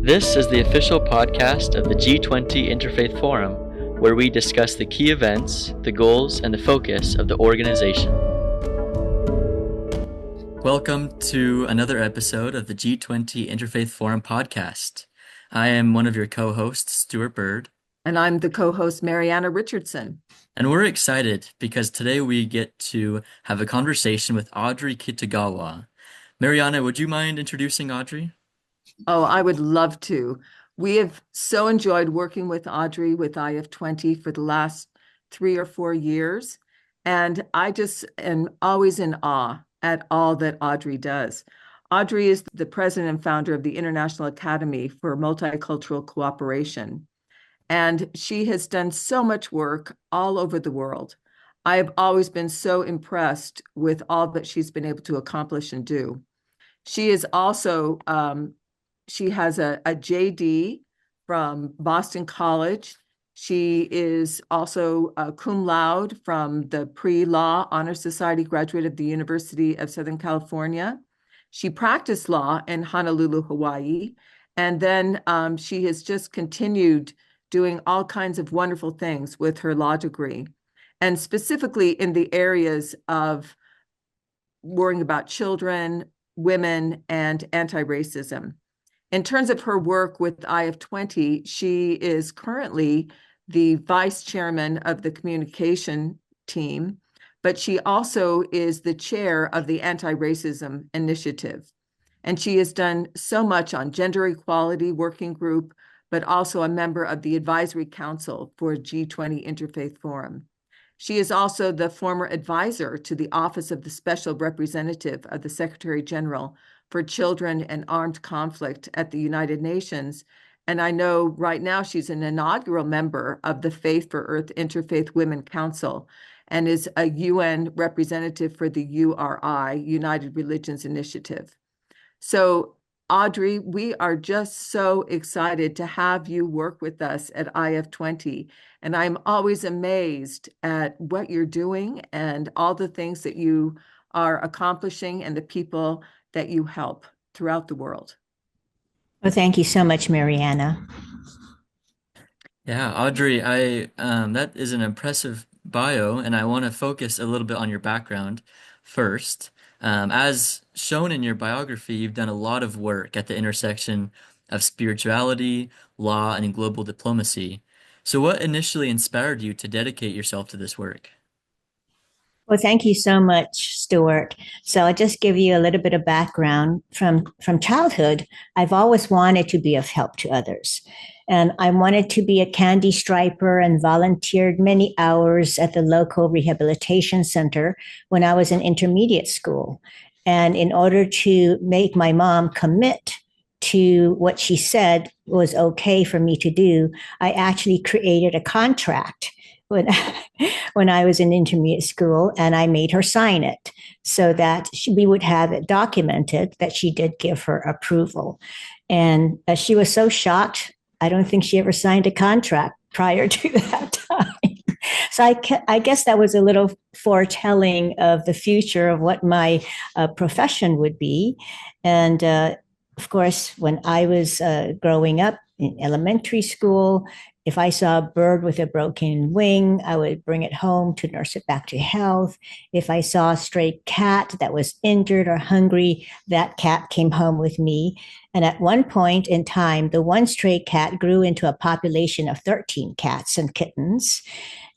This is the official podcast of the G20 Interfaith Forum, where we discuss the key events, the goals, and the focus of the organization. Welcome to another episode of the G20 Interfaith Forum podcast. I am one of your co-hosts, Stuart Bird. And I'm the co-host, Mariana Richardson. And we're excited because today we get to have a conversation with Audrey Kitagawa. Mariana, would you mind introducing Audrey? Oh, I would love to. We have so enjoyed working with Audrey with IF20 for the last 3 or 4 years. And I just am always in awe at all that Audrey does. Audrey is the president and founder of the International Academy for Multicultural Cooperation. And she has done so much work all over the world. I have always been so impressed with all that she's been able to accomplish and do. She is also, she has a JD from Boston College. She is also a cum laude from the Pre-Law Honor Society, graduate of the University of Southern California. She practiced law in Honolulu, Hawaii. And then she has just continued doing all kinds of wonderful things with her law degree, and specifically in the areas of worrying about children, women, and anti-racism. In terms of her work with IF20, she is currently the vice chairman of the communication team, but she also is the chair of the Anti-Racism Initiative. And she has done so much on gender equality working group, but also a member of the Advisory Council for G20 Interfaith Forum. She is also the former advisor to the Office of the Special Representative of the Secretary General for Children and Armed Conflict at the United Nations. And I know right now she's an inaugural member of the Faith for Earth Interfaith Women Council and is a UN representative for the URI, United Religions Initiative. So Audrey, we are just so excited to have you work with us at IF20. And I'm always amazed at what you're doing and all the things that you are accomplishing and the people that you help throughout the world. Well, thank you so much, Mariana. Yeah, Audrey, that is an impressive bio, and I want to focus a little bit on your background first. As shown in your biography, you've done a lot of work at the intersection of spirituality, law, and global diplomacy. So what initially inspired you to dedicate yourself to this work? Well, thank you so much, Stuart. So I'll just give you a little bit of background. From childhood, I've always wanted to be of help to others. And I wanted to be a candy striper and volunteered many hours at the local rehabilitation center when I was in intermediate school. And in order to make my mom commit to what she said was okay for me to do, I actually created a contract when I was in intermediate school, and I made her sign it so that we would have it documented that she did give her approval. And she was so shocked. I don't think she ever signed a contract prior to that time. So I guess that was a little foretelling of the future of what my profession would be. And of course, when I was growing up in elementary school, if I saw a bird with a broken wing, I would bring it home to nurse it back to health. If I saw a stray cat that was injured or hungry, that cat came home with me. And at one point in time, the one stray cat grew into a population of 13 cats and kittens.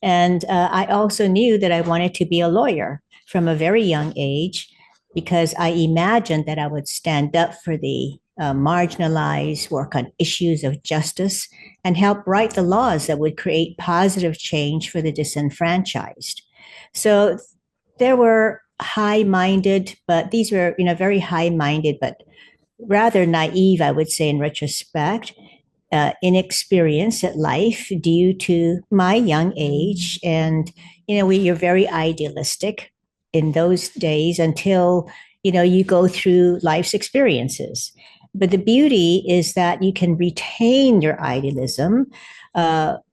And I also knew that I wanted to be a lawyer from a very young age because I imagined that I would stand up for the marginalized, work on issues of justice, and help write the laws that would create positive change for the disenfranchised. So there were high-minded, but these were, very high-minded, but rather naive, I would say, in retrospect, inexperienced at life due to my young age. And, you're very idealistic in those days until, you go through life's experiences. But the beauty is that you can retain your idealism,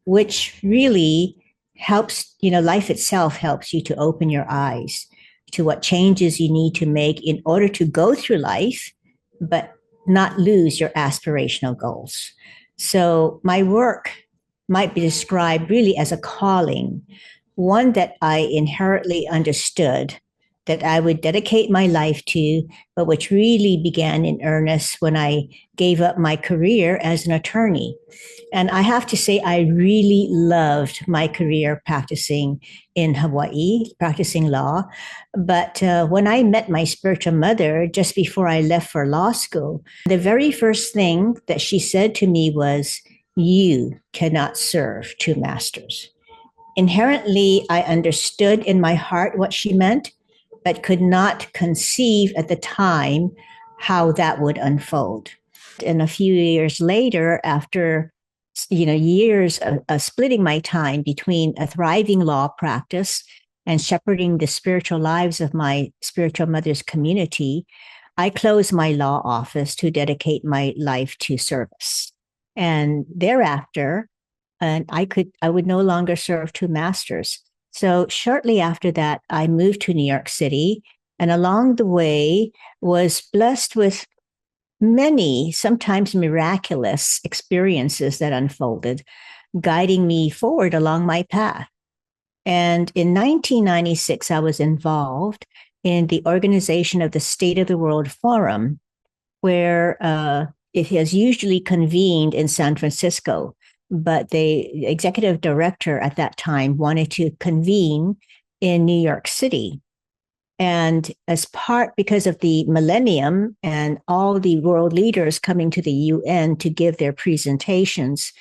which really helps, life itself helps you to open your eyes to what changes you need to make in order to go through life, but not lose your aspirational goals. So my work might be described really as a calling, one that I inherently understood that I would dedicate my life to, but which really began in earnest when I gave up my career as an attorney. And I have to say, I really loved my career practicing in Hawaii, practicing law. But when I met my spiritual mother just before I left for law school, the very first thing that she said to me was, "You cannot serve two masters." Inherently, I understood in my heart what she meant, but could not conceive at the time how that would unfold. And a few years later, after years of splitting my time between a thriving law practice and shepherding the spiritual lives of my spiritual mother's community, I closed my law office to dedicate my life to service. And thereafter, I would no longer serve two masters. So shortly after that, I moved to New York City, and along the way was blessed with many, sometimes miraculous experiences that unfolded, guiding me forward along my path. And in 1996, I was involved in the organization of the State of the World Forum, where it has usually convened in San Francisco, but the executive director at that time wanted to convene in New York City. And as part, because of the millennium and all the world leaders coming to the UN to give their presentations,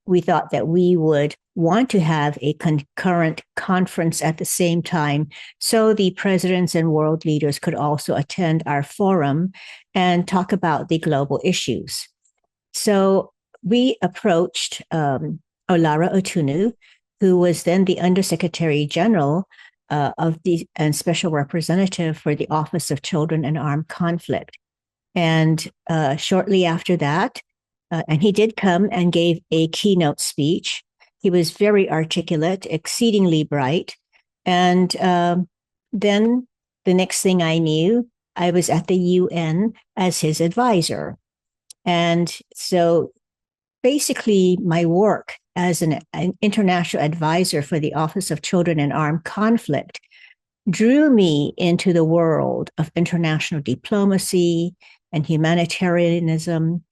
we thought that we would want to have a concurrent conference at the same time so the presidents and world leaders could also attend our forum and talk about the global issues. So we approached Olara Otunu, who was then the Undersecretary General of the and Special Representative for the Office of Children and Armed Conflict. And shortly after that, and he did come and gave a keynote speech. He was very articulate, exceedingly bright. And then the next thing I knew, I was at the UN as his advisor. And so basically, my work as an international advisor for the Office of Children in Armed Conflict drew me into the world of international diplomacy and humanitarianism,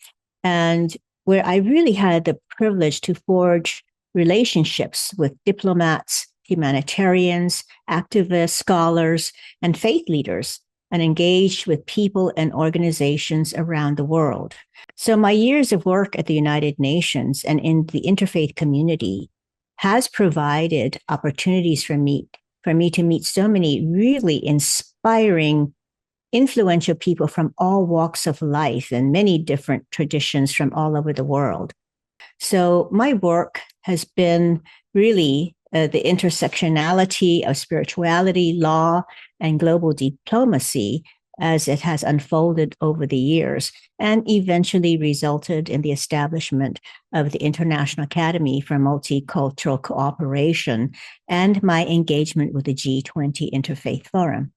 and where I really had the privilege to forge relationships with diplomats, humanitarians, activists, scholars, and faith leaders, and engaged with people and organizations around the world. So my years of work at the United Nations and in the interfaith community has provided opportunities for me to meet so many really inspiring, influential people from all walks of life and many different traditions from all over the world. So my work has been really the intersectionality of spirituality, law, and global diplomacy as it has unfolded over the years and eventually resulted in the establishment of the International Academy for Multicultural Cooperation and my engagement with the G20 Interfaith Forum.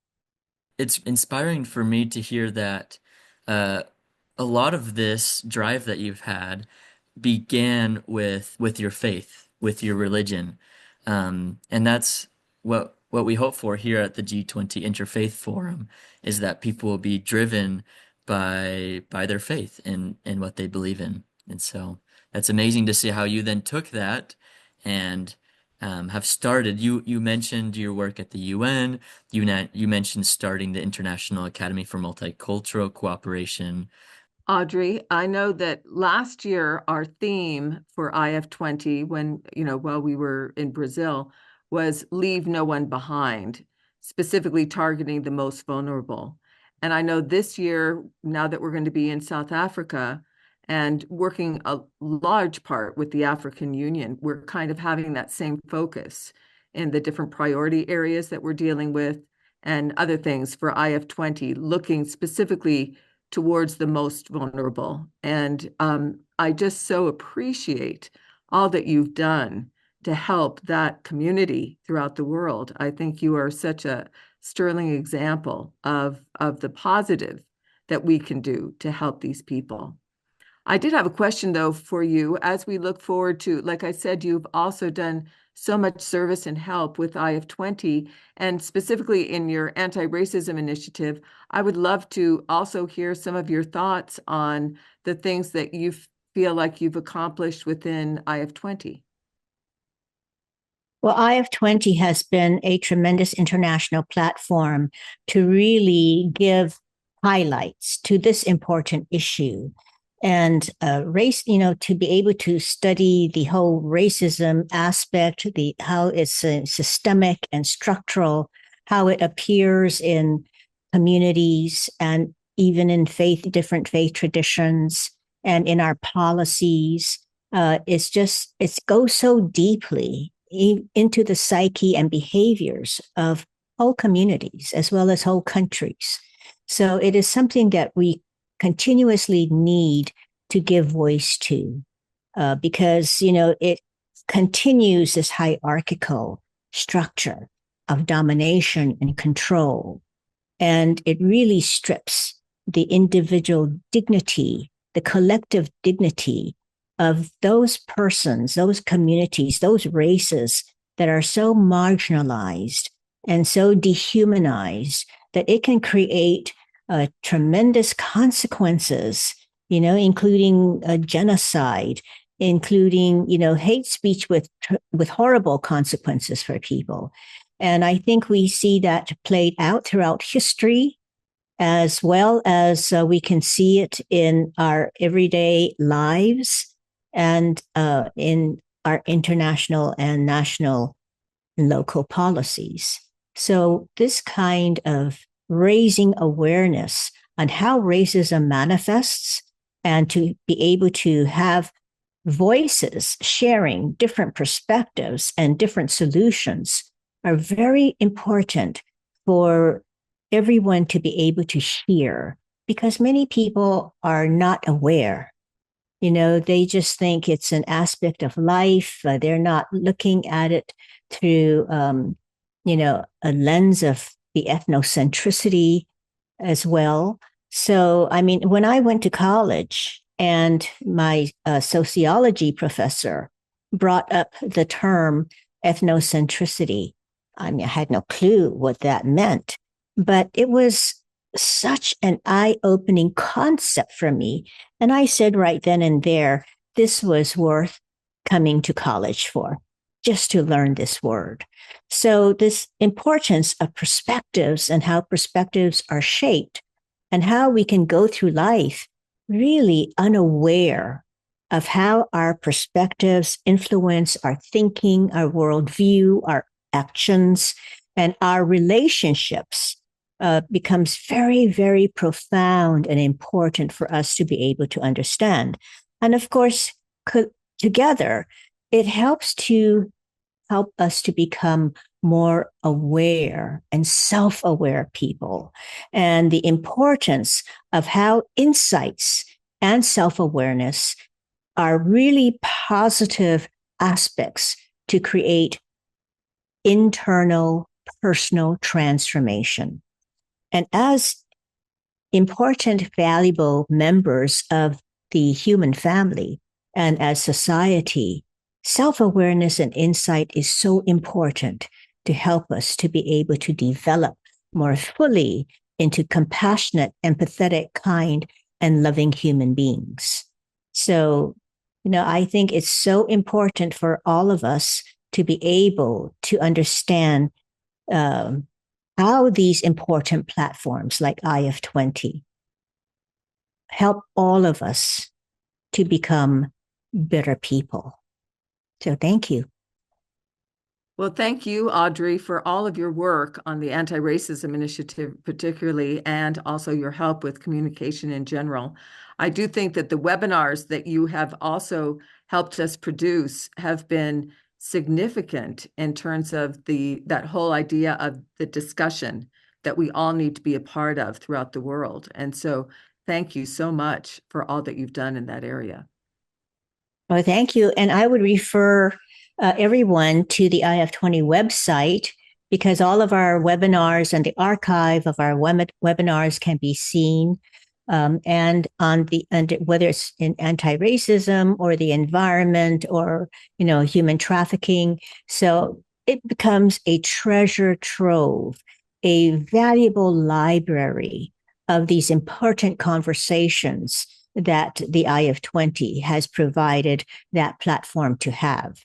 It's inspiring for me to hear that uh, a lot of this drive that you've had began with your faith, with your religion, and that's what we hope for here at the G20 Interfaith Forum is that people will be driven by their faith in what they believe in, and so that's amazing to see how you then took that and have started. You mentioned your work at the UN. You mentioned starting the International Academy for Multicultural Cooperation. Audrey, I know that last year our theme for IF20, while we were in Brazil, was Leave No One Behind, specifically targeting the most vulnerable. And I know this year, now that we're going to be in South Africa and working a large part with the African Union, we're kind of having that same focus in the different priority areas that we're dealing with and other things for IF20, looking specifically towards the most vulnerable. And I just so appreciate all that you've done to help that community throughout the world. I think you are such a sterling example of the positive that we can do to help these people. I did have a question, though, for you. As we look forward to, like I said, you've also done so much service and help with IF20, and specifically in your anti-racism initiative. I would love to also hear some of your thoughts on the things that you feel like you've accomplished within IF20. Well, IF20 has been a tremendous international platform to really give highlights to this important issue. And race, to be able to study the whole racism aspect, how it's systemic and structural, how it appears in communities and even in different faith traditions and in our policies. It goes so deeply into the psyche and behaviors of whole communities as well as whole countries. So it is something that we continuously need to give voice to because, it continues this hierarchical structure of domination and control. And it really strips the individual dignity, the collective dignity of those persons, those communities, those races that are so marginalized and so dehumanized that it can create tremendous consequences, including genocide, including, hate speech with horrible consequences for people. And I think we see that played out throughout history, as well as we can see it in our everyday lives and in our international and national and local policies. So this kind of raising awareness on how racism manifests and to be able to have voices sharing different perspectives and different solutions are very important for everyone to be able to hear, because many people are not aware. They just think it's an aspect of life. They're not looking at it through, a lens of the ethnocentricity as well. So, when I went to college and my sociology professor brought up the term ethnocentricity, I had no clue what that meant, but it was such an eye-opening concept for me. And I said right then and there, this was worth coming to college for, just to learn this word. So this importance of perspectives and how perspectives are shaped and how we can go through life really unaware of how our perspectives influence our thinking, our worldview, our actions, and our relationships becomes very, very profound and important for us to be able to understand. And of course, together, it helps us to become more aware and self-aware people, and the importance of how insights and self-awareness are really positive aspects to create internal personal transformation. And as important, valuable members of the human family and as society, self-awareness and insight is so important to help us to be able to develop more fully into compassionate, empathetic, kind, and loving human beings. So, I think it's so important for all of us to be able to understand how these important platforms like IF20 help all of us to become better people. So thank you. Well, thank you, Audrey, for all of your work on the Anti-Racism Initiative, particularly, and also your help with communication in general. I do think that the webinars that you have also helped us produce have been significant in terms of that whole idea of the discussion that we all need to be a part of throughout the world. And so thank you so much for all that you've done in that area. Well, thank you. And I would refer everyone to the IF20 website, because all of our webinars and the archive of our webinars can be seen and whether it's in anti-racism or the environment or human trafficking. So it becomes a treasure trove, a valuable library of these important conversations that the I of 20 has provided that platform to have.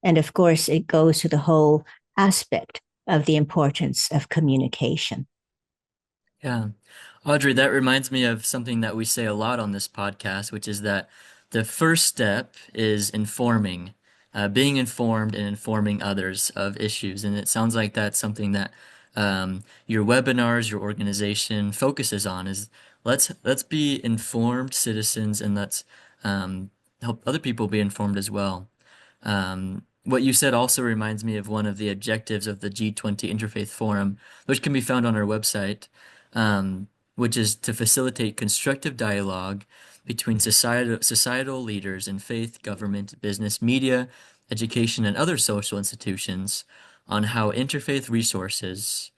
And of course, it goes to the whole aspect of the importance of communication. Yeah. Audrey, that reminds me of something that we say a lot on this podcast, which is that the first step is informing, being informed and informing others of issues. And it sounds like that's something that your webinars, your organization focuses on is let's be informed citizens and let's help other people be informed as well. What you said also reminds me of one of the objectives of the G20 Interfaith Forum, which can be found on our website, which is to facilitate constructive dialogue between societal leaders in faith, government, business, media, education, and other social institutions on how interfaith resources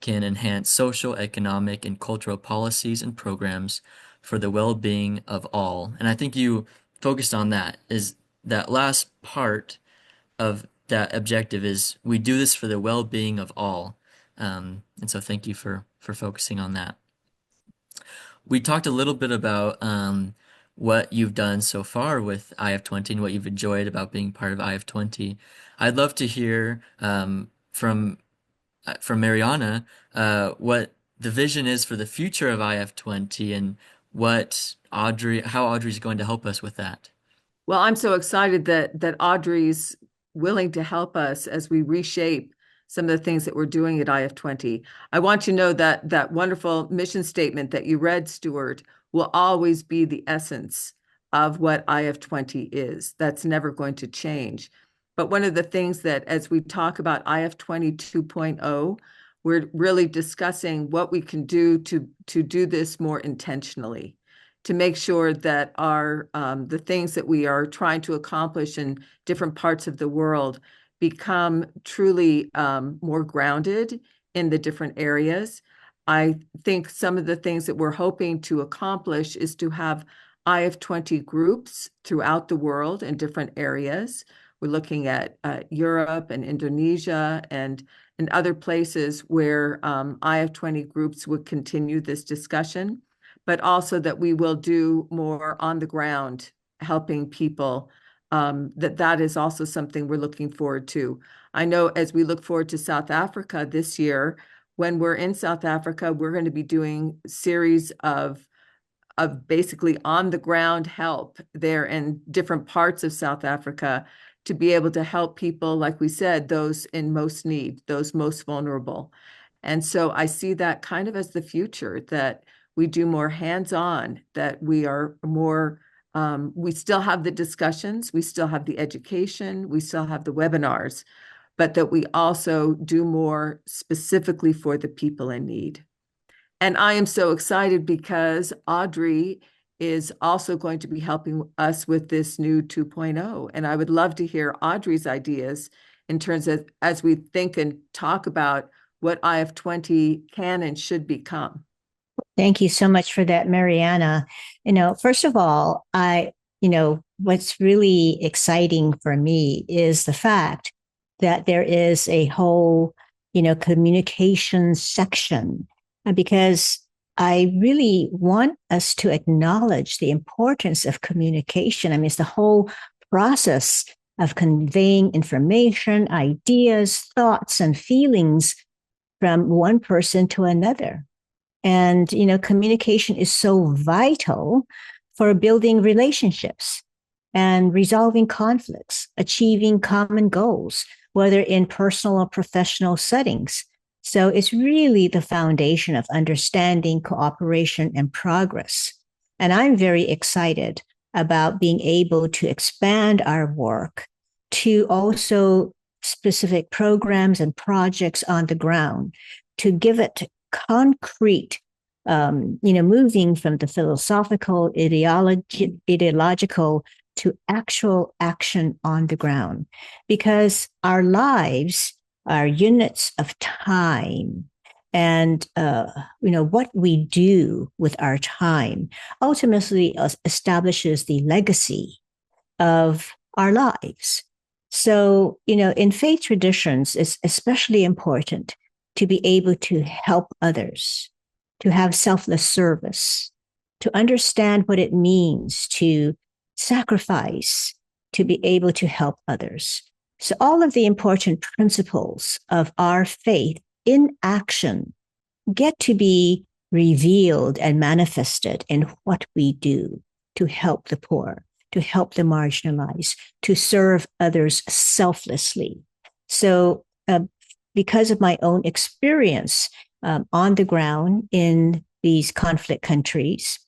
can enhance social, economic, and cultural policies and programs for the well-being of all. And I think you focused on that, is that last part of that objective is we do this for the well-being of all. And so thank you for focusing on that. We talked a little bit about what you've done so far with IF20 and what you've enjoyed about being part of IF20. I'd love to hear from Mariana what the vision is for the future of IF20 and how Audrey's going to help us with that. Well, I'm so excited that Audrey's willing to help us as we reshape some of the things that we're doing at IF20. I want you to know that that wonderful mission statement that you read, Stuart, will always be the essence of what IF20 is. That's never going to change. But one of the things that, as we talk about IF20 2.0, we're really discussing what we can do to do this more intentionally, to make sure that the things that we are trying to accomplish in different parts of the world become truly more grounded in the different areas. I think some of the things that we're hoping to accomplish is to have IF20 groups throughout the world in different areas. We're looking at Europe and Indonesia and other places where IF20 groups would continue this discussion, but also that we will do more on the ground helping people. That is also something we're looking forward to. I know as we look forward to South Africa this year, when we're in South Africa, we're going to be doing a series of basically on the ground help there in different parts of South Africa to be able to help people, like we said, those in most need, those most vulnerable. And so I see that kind of as the future, that we do more hands-on, that we are more, we still have the discussions, we still have the education, we still have the webinars, but that we also do more specifically for the people in need. And I am so excited because Audrey is also going to be helping us with this new 2.0. And I would love to hear Audrey's ideas in terms of as we think and talk about what IF20 can and should become. Thank you so much for that, Mariana. First of all, what's really exciting for me is the fact that there is a whole, communication section, because I really want us to acknowledge the importance of communication. I mean, it's the whole process of conveying information, ideas, thoughts, and feelings from one person to another. And, communication is so vital for building relationships and resolving conflicts, achieving common goals, whether in personal or professional settings. So it's really the foundation of understanding, cooperation, and progress. And I'm very excited about being able to expand our work to also specific programs and projects on the ground to give it concrete, moving from the philosophical, ideological to actual action on the ground. Because our lives are units of time, and what we do with our time ultimately establishes the legacy of our lives. So, in faith traditions, it's especially important to be able to help others, to have selfless service, to understand what it means to sacrifice, to be able to help others. So, all of the important principles of our faith in action get to be revealed and manifested in what we do to help the poor, to help the marginalized, to serve others selflessly. So, because of my own experience on the ground in these conflict countries,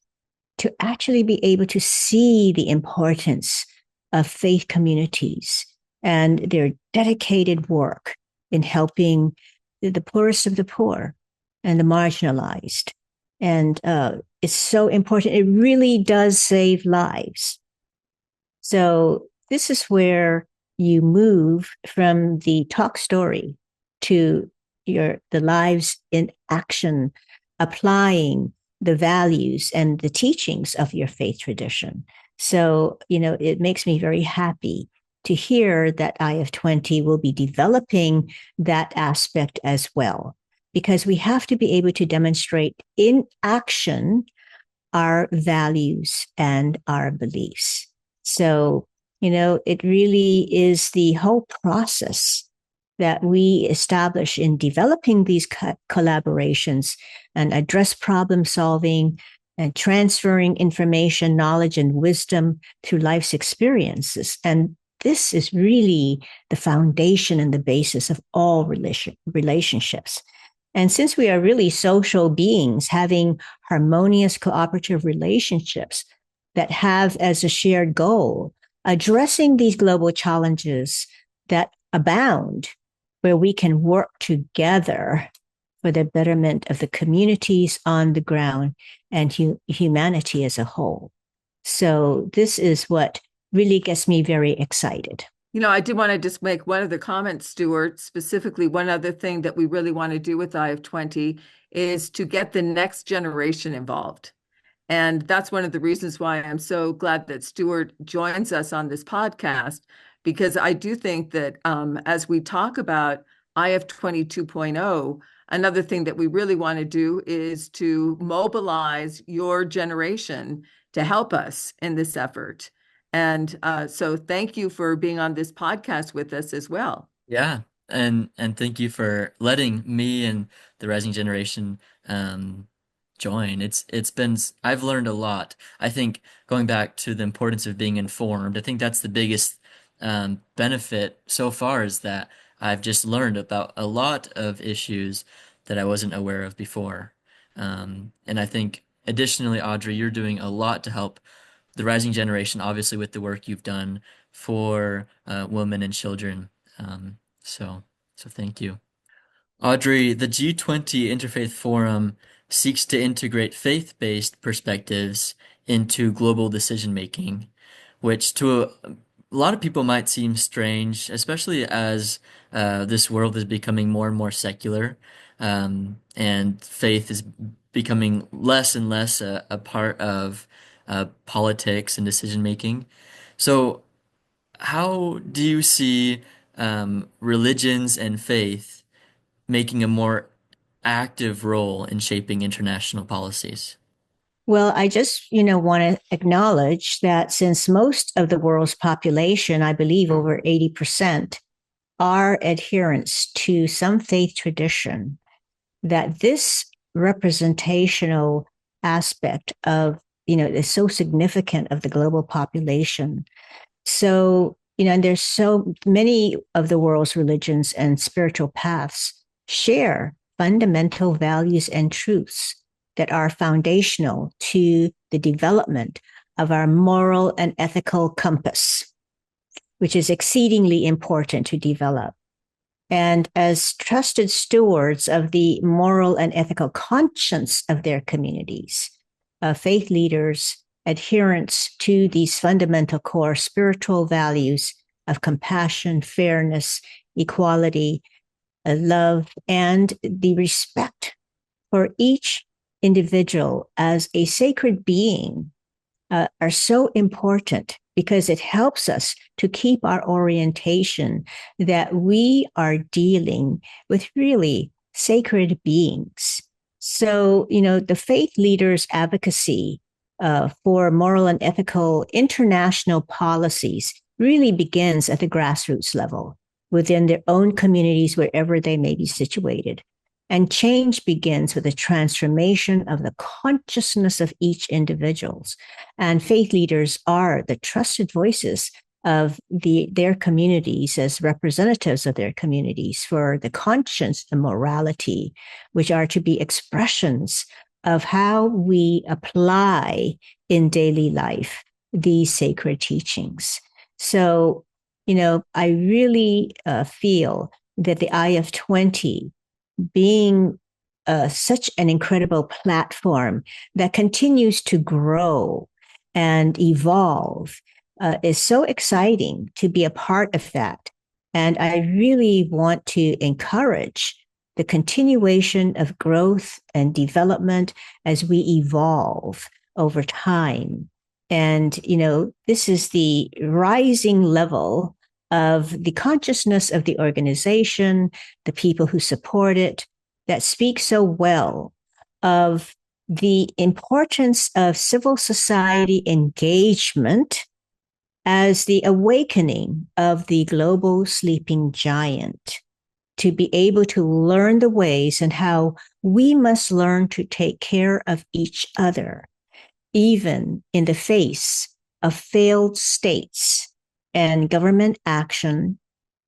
to actually be able to see the importance of faith communities and their dedicated work in helping the poorest of the poor and the marginalized. And it's so important. It really does save lives. So this is where you move from the talk story to the lives in action, applying the values and the teachings of your faith tradition. So, it makes me very happy to hear that IF20 will be developing that aspect as well, because we have to be able to demonstrate in action our values and our beliefs. So, it really is the whole process that we establish in developing these collaborations and address problem solving and transferring information, knowledge, and wisdom through life's experiences. And this is really the foundation and the basis of all relationships. And since we are really social beings having harmonious cooperative relationships that have as a shared goal addressing these global challenges that abound, where we can work together for the betterment of the communities on the ground and humanity as a whole. So this is what really gets me very excited. I did want to just make one other comment, Stuart. Specifically, one other thing that we really want to do with IF20 is to get the next generation involved. And that's one of the reasons why I'm so glad that Stuart joins us on this podcast, because I do think that as we talk about IF20 2.0, another thing that we really want to do is to mobilize your generation to help us in this effort. And so thank you for being on this podcast with us as well. Yeah, and thank you for letting me and the rising generation um, join. I've learned a lot. I think going back to the importance of being informed, I think that's the biggest benefit so far is that I've just learned about a lot of issues that I wasn't aware of before. And I think additionally, Audrey, you're doing a lot to help the rising generation, obviously with the work you've done for women and children. So thank you. Audrey, the G20 Interfaith Forum seeks to integrate faith-based perspectives into global decision making, which to a lot of people might seem strange, especially as this world is becoming more and more secular, and faith is becoming less and less a part of politics and decision making. So, how do you see religions and faith making a more active role in shaping international policies? Well, I just, want to acknowledge that since most of the world's population, I believe over 80%, are adherents to some faith tradition, that this representational aspect of, is so significant of the global population. So, and there's so many of the world's religions and spiritual paths share fundamental values and truths that are foundational to the development of our moral and ethical compass, which is exceedingly important to develop. And as trusted stewards of the moral and ethical conscience of their communities, faith leaders, adherents to these fundamental core spiritual values of compassion, fairness, equality, love, and the respect for each individual as a sacred being are so important because it helps us to keep our orientation that we are dealing with really sacred beings. So, the faith leaders' advocacy for moral and ethical international policies really begins at the grassroots level within their own communities, wherever they may be situated. And change begins with a transformation of the consciousness of each individual. And faith leaders are the trusted voices of their communities as representatives of their communities for the conscience and morality, which are to be expressions of how we apply in daily life these sacred teachings. So, I really feel that the IF20 being such an incredible platform that continues to grow and evolve is so exciting to be a part of that. And I really want to encourage the continuation of growth and development as we evolve over time. And, this is the rising level of the consciousness of the organization, the people who support it, that speak so well of the importance of civil society engagement as the awakening of the global sleeping giant, to be able to learn the ways and how we must learn to take care of each other, even in the face of failed states and government action,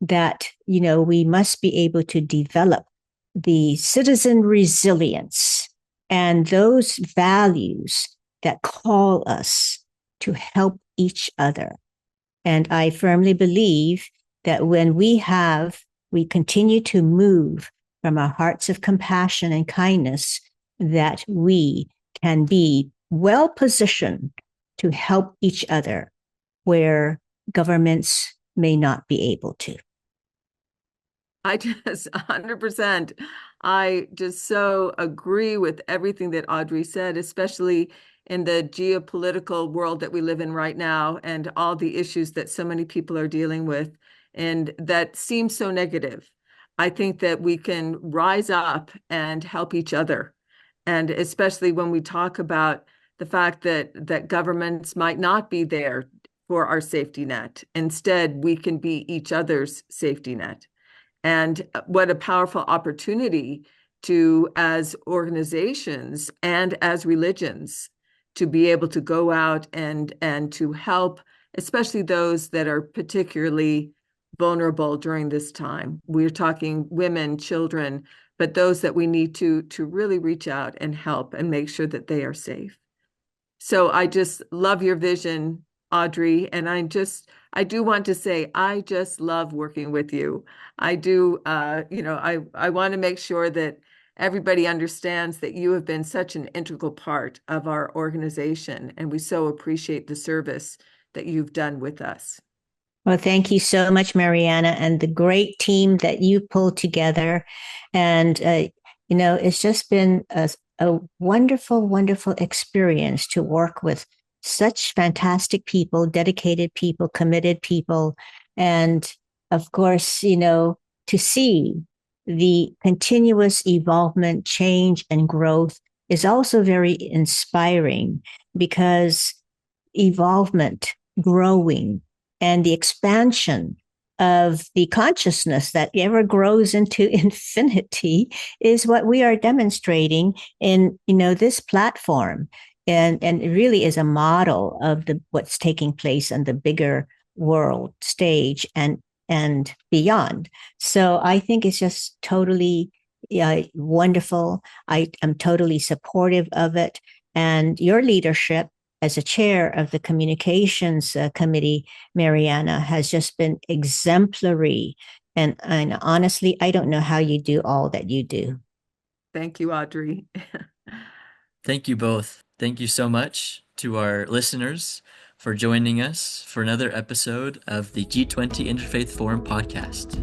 that, we must be able to develop the citizen resilience and those values that call us to help each other. And I firmly believe that when we continue to move from our hearts of compassion and kindness, that we can be well positioned to help each other where governments may not be able to. I just 100%. I just so agree with everything that Audrey said, especially in the geopolitical world that we live in right now and all the issues that so many people are dealing with and that seem so negative. I think that we can rise up and help each other. And especially when we talk about the fact that governments might not be there for our safety net. Instead, we can be each other's safety net. And what a powerful opportunity to, as organizations and as religions, to be able to go out and to help, especially those that are particularly vulnerable during this time. We're talking women, children, but those that we need to really reach out and help and make sure that they are safe. So I just love your vision, Audrey, and I do want to say I just love working with you. I do, I want to make sure that everybody understands that you have been such an integral part of our organization, and we so appreciate the service that you've done with us. Well, thank you so much, Mariana, and the great team that you pulled together. And, it's just been a wonderful, wonderful experience to work with such fantastic people, dedicated people, committed people. And of course, to see the continuous evolvement, change, and growth is also very inspiring because evolvement, growing, and the expansion of the consciousness that ever grows into infinity is what we are demonstrating in this platform, and it really is a model of what's taking place on the bigger world stage and beyond. So I think it's just totally wonderful. I am totally supportive of it, and your leadership as a chair of the communications committee, Mariana, has just been exemplary. And honestly, I don't know how you do all that you do. Thank you, Audrey. Thank you both. Thank you so much to our listeners for joining us for another episode of the G20 Interfaith Forum podcast.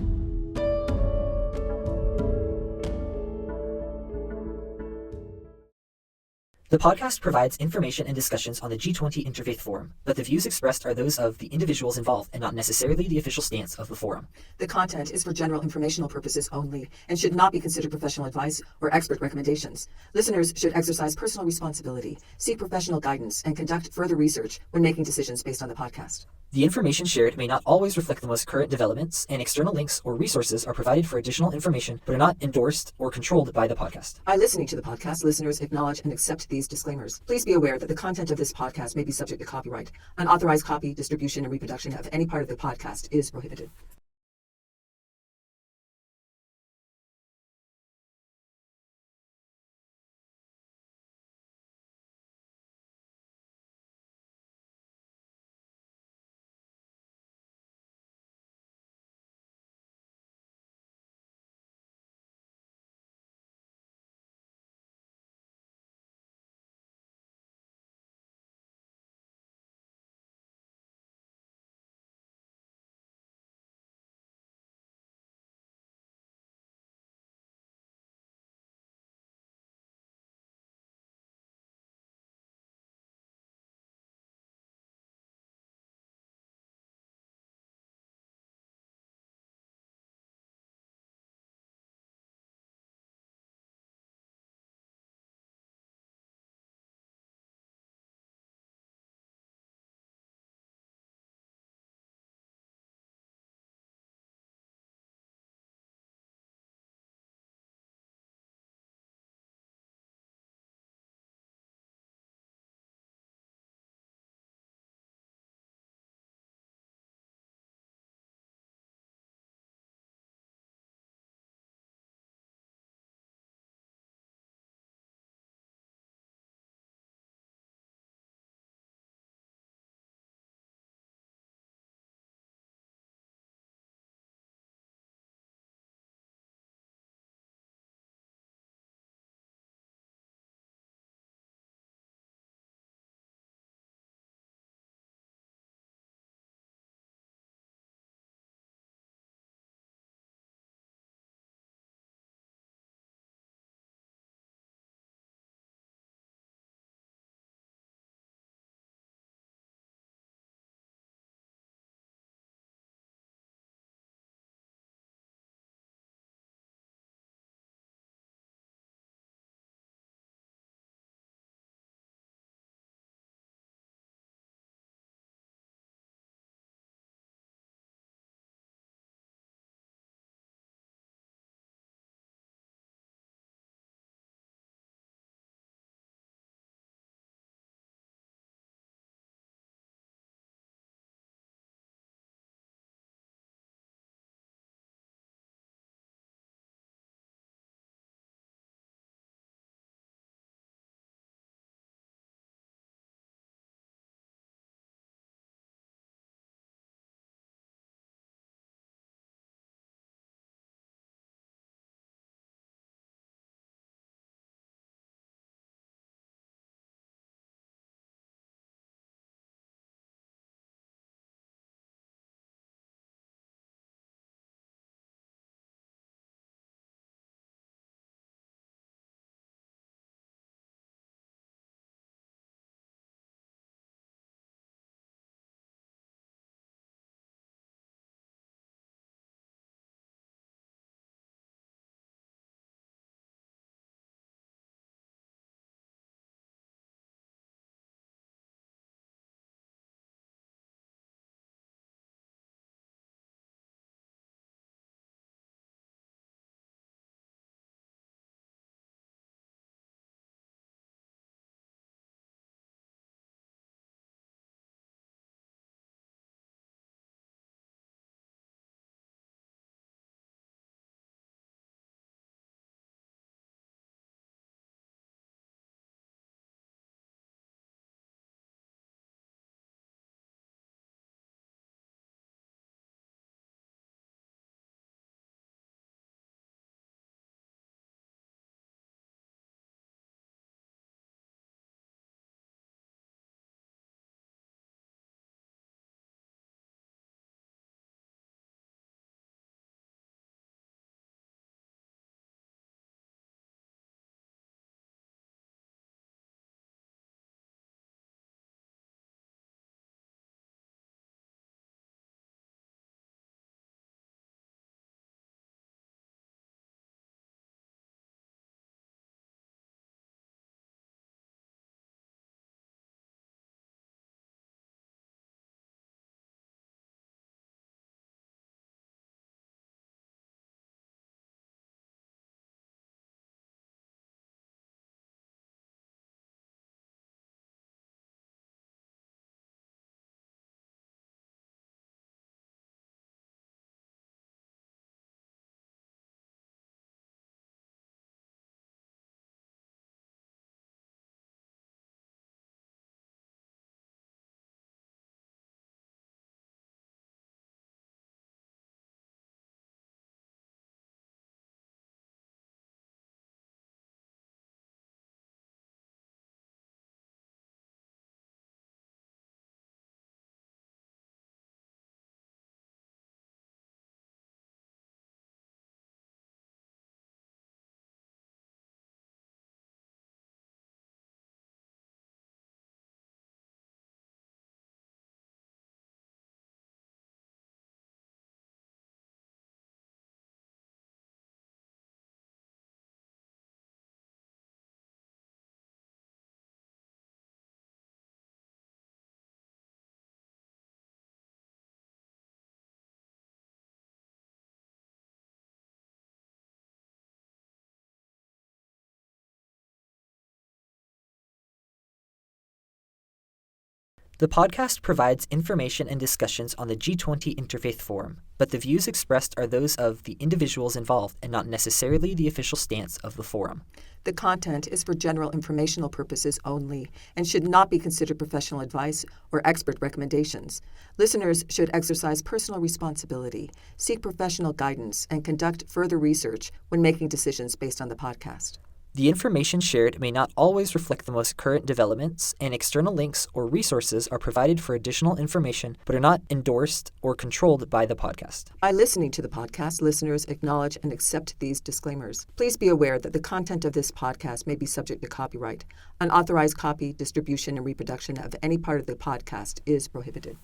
The podcast provides information and discussions on the G20 Interfaith Forum, but the views expressed are those of the individuals involved and not necessarily the official stance of the forum. The content is for general informational purposes only and should not be considered professional advice or expert recommendations. Listeners should exercise personal responsibility, seek professional guidance, and conduct further research when making decisions based on the podcast. The information shared may not always reflect the most current developments, and external links or resources are provided for additional information but are not endorsed or controlled by the podcast. By listening to the podcast, listeners acknowledge and accept these disclaimers. Please be aware that the content of this podcast may be subject to copyright. Unauthorized copy, distribution, and reproduction of any part of the podcast is prohibited. The podcast provides information and discussions on the G20 Interfaith Forum, but the views expressed are those of the individuals involved and not necessarily the official stance of the forum. The content is for general informational purposes only and should not be considered professional advice or expert recommendations. Listeners should exercise personal responsibility, seek professional guidance, and conduct further research when making decisions based on the podcast. The information shared may not always reflect the most current developments, and external links or resources are provided for additional information but are not endorsed or controlled by the podcast. By listening to the podcast, listeners acknowledge and accept these disclaimers. Please be aware that the content of this podcast may be subject to copyright. Unauthorized copy, distribution, and reproduction of any part of the podcast is prohibited.